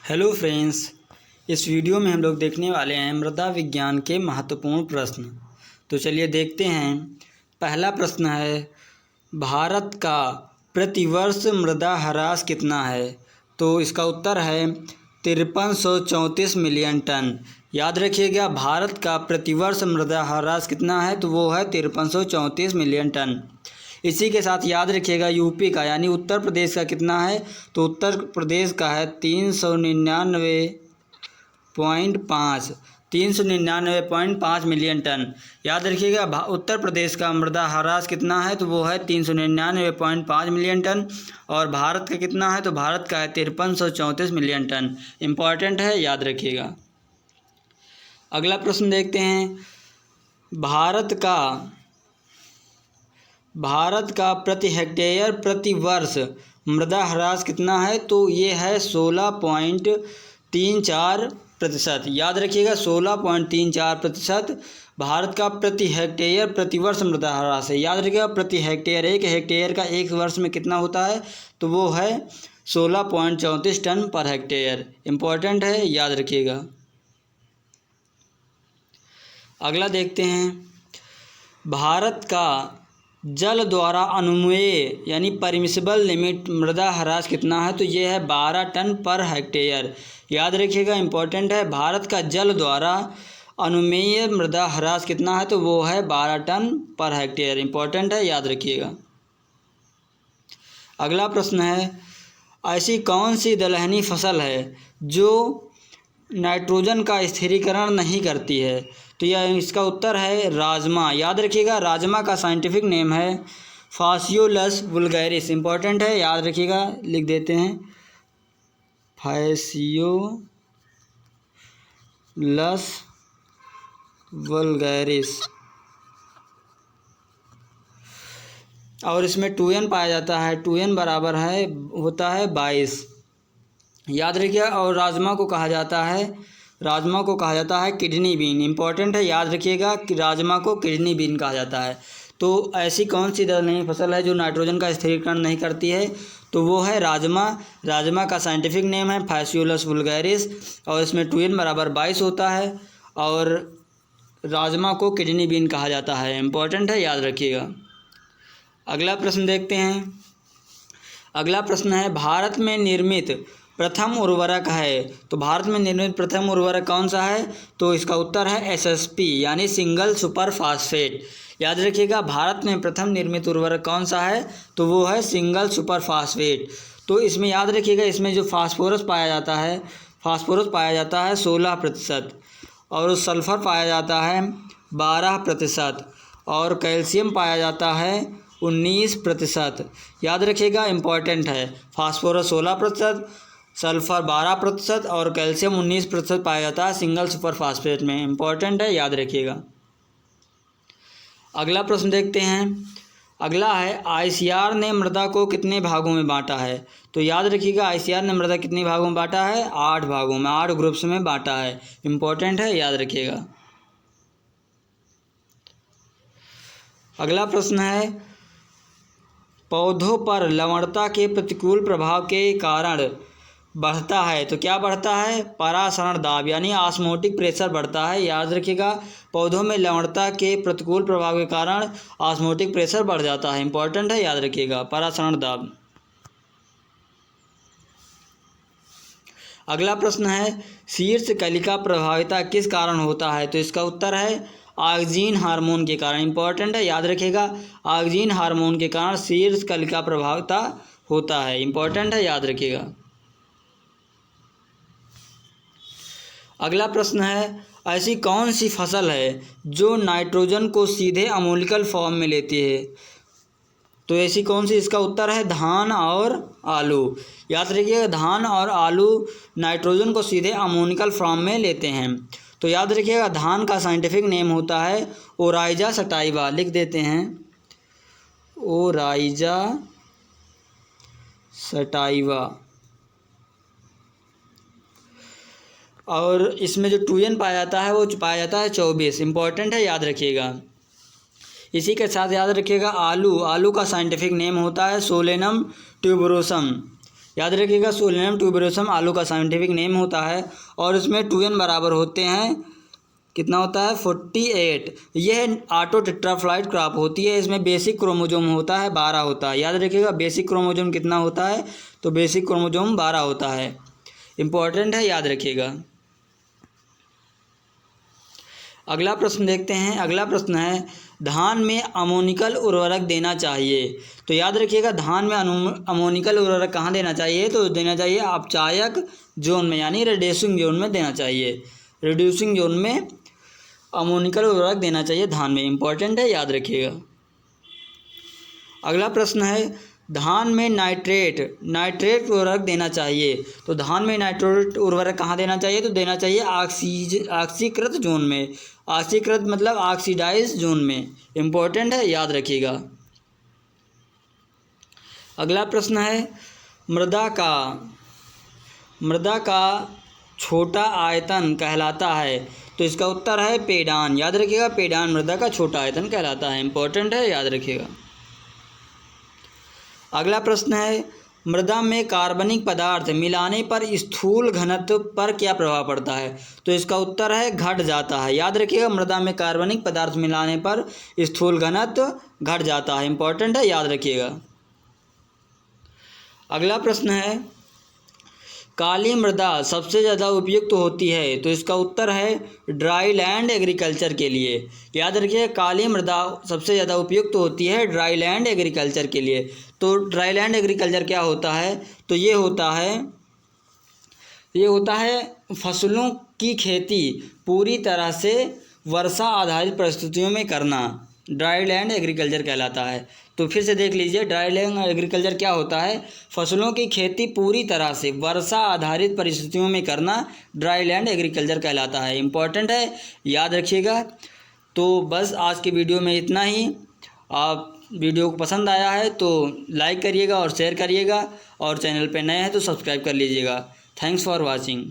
Hello friends, इस video में हम लोग देखने वाले हैं मृदा विज्ञान के महत्वपूर्ण प्रश्न। तो चलिए देखते हैं। पहला प्रश्न है, भारत का प्रतिवर्ष मृदा ह्रास कितना है? तो इसका उत्तर है 5334 मिलियन टन। याद रखिएगा, भारत का प्रतिवर्ष मृदा ह्रास कितना है? तो वो है 5334 मिलियन टन। इसी के साथ याद रखिएगा यूपी का यानी उत्तर प्रदेश का कितना है? तो उत्तर प्रदेश का है 399.5 मिलियन टन। याद रखिएगा उत्तर प्रदेश का मृदा ह्रास कितना है? तो वो है 399.5 मिलियन टन। और भारत का कितना है? तो भारत का है 5334 मिलियन टन। इम्पॉर्टेंट है, याद रखिएगा। अगला प्रश्न देखते हैं। भारत का प्रति हेक्टेयर प्रति वर्ष मृदा ह्रास कितना है? तो ये है 16.34%। याद रखिएगा 16.34% भारत का प्रति हेक्टेयर प्रति वर्ष मृदा ह्रास है। याद रखिएगा प्रति हेक्टेयर, एक हेक्टेयर का एक वर्ष में कितना होता है? तो वो है 16.34 टन पर हेक्टेयर। इम्पोर्टेंट है, याद रखिएगा। अगला देखते हैं। भारत का जल द्वारा अनुमेय यानी परमिसिबल लिमिट मृदा ह्रास कितना है? तो ये है 12 टन पर हेक्टेयर। याद रखिएगा, इम्पोर्टेंट है। भारत का जल द्वारा अनुमेय मृदा ह्रास कितना है? तो वो है 12 टन पर हेक्टेयर। इम्पोर्टेंट है, याद रखिएगा। अगला प्रश्न है, ऐसी कौन सी दलहनी फसल है जो नाइट्रोजन का स्थिरीकरण नहीं करती है? तो यह इसका उत्तर है राजमा। याद रखिएगा, राजमा का साइंटिफिक नेम है फासियोलस वुल्गैरिस। इम्पोर्टेंट है, याद रखिएगा। लिख देते हैं फासियोलस वुल्गैरिस। और इसमें 2N पाया जाता है। 2N बराबर है होता है 22। याद रखिए। और राजमा को कहा जाता है किडनी बीन। इम्पोर्टेंट है, याद रखिएगा कि राजमा को किडनी बीन कहा जाता है। तो ऐसी कौन सी दलहनी फसल है जो नाइट्रोजन का स्थिरीकरण नहीं करती है? तो वो है राजमा। राजमा का साइंटिफिक नेम है फासियोलस वुल्गैरिस। और इसमें 2N बराबर 22 होता है। और राजमा को किडनी बीन कहा जाता है। इम्पोर्टेंट है, याद रखिएगा। अगला प्रश्न देखते हैं। अगला प्रश्न है, भारत में निर्मित प्रथम उर्वरक है। तो भारत में निर्मित प्रथम उर्वरक कौन सा है? तो इसका उत्तर है SSP यानी सिंगल सुपर फास्फेट। याद रखिएगा, भारत में प्रथम निर्मित उर्वरक कौन सा है? तो वो है सिंगल सुपर फास्फेट। तो इसमें याद रखिएगा, इसमें जो फास्फोरस पाया जाता है 16%। और सल्फ़र पाया जाता है 12%। और कैल्शियम पाया जाता है 19%। याद रखिएगा, इम्पॉर्टेंट है। फास्फोरस 16%, सल्फ़र 12% और कैल्शियम 19% पाया जाता है सिंगल सुपर फास्फेट में। इम्पॉर्टेंट है, याद रखिएगा। अगला प्रश्न देखते हैं। अगला है, ICR ने मृदा को कितने भागों में बांटा है? तो याद रखिएगा, ICR ने मृदा कितने भागों में बांटा है? 8 भागों में, 8 ग्रुप्स में बांटा है। इम्पॉर्टेंट है, याद रखिएगा। अगला प्रश्न है, पौधों पर लवणता के प्रतिकूल प्रभाव के कारण बढ़ता है। तो क्या बढ़ता है? परासरण दाब यानी ऑस्मोटिक प्रेशर बढ़ता है। याद रखिएगा, पौधों में लवणता के प्रतिकूल प्रभाव के कारण ऑस्मोटिक प्रेशर बढ़ जाता है। इंपॉर्टेंट है, याद रखिएगा, परासरण दाब। अगला प्रश्न है, शीर्ष कलिका प्रभाविता किस कारण होता है? तो इसका उत्तर है ऑक्सीन हार्मोन के कारण। इंपॉर्टेंट है, याद रखिएगा, ऑक्सीन हार्मोन के कारण शीर्ष कलिका प्रभाविता होता है। इंपॉर्टेंट है, याद रखिएगा। अगला प्रश्न है, ऐसी कौन सी फसल है जो नाइट्रोजन को सीधे अमोनिकल फॉर्म में लेती है? तो ऐसी कौन सी? इसका उत्तर है धान और आलू। याद रखिएगा, धान और आलू नाइट्रोजन को सीधे अमोनिकल फॉर्म में लेते हैं। तो याद रखिएगा, धान का साइंटिफिक नेम होता है ओराइजा सटाइवा। लिख देते हैं ओराइजा सटाइवा। और इसमें जो 2N पाया जाता है वो पाया जाता है 24। इम्पॉर्टेंट है, याद रखिएगा। इसी के साथ याद रखिएगा आलू का साइंटिफिक नेम होता है सोलेनम ट्यूबरोसम। याद रखिएगा सोलेनम ट्यूबरोसम आलू का साइंटिफिक नेम होता है और इसमें 2n बराबर होते हैं, कितना होता है 48। यह ऑटो टेट्राफ्लाइड क्रॉप होती है। इसमें बेसिक क्रोमोजोम होता है 12 होता है। याद रखिएगा बेसिक क्रोमोजोम कितना होता है, तो बेसिक क्रोमोजोम 12 होता है। इम्पोर्टेंट है, याद रखिएगा। अगला प्रश्न देखते हैं। अगला प्रश्न है धान में अमोनिकल उर्वरक देना चाहिए। तो याद रखिएगा धान में अमोनिकल उर्वरक कहाँ देना चाहिए, तो देना चाहिए अपचायक जोन में यानी रिड्यूसिंग जोन में देना चाहिए। रिड्यूसिंग जोन में अमोनिकल उर्वरक देना चाहिए धान में। इम्पोर्टेंट है, याद रखिएगा। अगला प्रश्न है धान में नाइट्रेट उर्वरक देना चाहिए। तो धान में नाइट्रेट उर्वरक कहाँ देना चाहिए, तो देना चाहिए ऑक्सीकृत जोन में। ऑक्सीकृत मतलब ऑक्सीडाइज जोन में। इम्पोर्टेंट है, याद रखिएगा। अगला प्रश्न है मृदा का छोटा आयतन कहलाता है। तो इसका उत्तर है पेडान। याद रखिएगा पेडान मृदा का छोटा आयतन कहलाता है। इम्पोर्टेंट है, याद रखिएगा। अगला प्रश्न है मृदा में कार्बनिक पदार्थ मिलाने पर स्थूल घनत्व पर क्या प्रभाव पड़ता है। तो इसका उत्तर है घट जाता है। याद रखिएगा मृदा में कार्बनिक पदार्थ मिलाने पर स्थूल घनत्व घट जाता है। इम्पोर्टेंट है, याद रखिएगा। अगला प्रश्न है काली मृदा सबसे ज़्यादा उपयुक्त होती है। तो इसका उत्तर है ड्राई लैंड एग्रीकल्चर के लिए। याद रखिए काली मृदा सबसे ज़्यादा उपयुक्त होती है ड्राई लैंड एग्रीकल्चर के लिए। तो ड्राई लैंड एग्रीकल्चर क्या होता है, तो ये होता है फसलों की खेती पूरी तरह से वर्षा आधारित परिस्थितियों में करना, ड्राई लैंड एग्रीकल्चर कहलाता है। तो फिर से देख लीजिए ड्राई लैंड एग्रीकल्चर क्या होता है, फसलों की खेती पूरी तरह से वर्षा आधारित परिस्थितियों में करना ड्राई लैंड एग्रीकल्चर कहलाता है। इम्पोर्टेंट है, याद रखिएगा। तो बस आज की वीडियो में इतना ही। आप वीडियो को पसंद आया है तो लाइक करिएगा और शेयर करिएगा और चैनल पे नए हैं तो सब्सक्राइब कर लीजिएगा। Thanks for watching.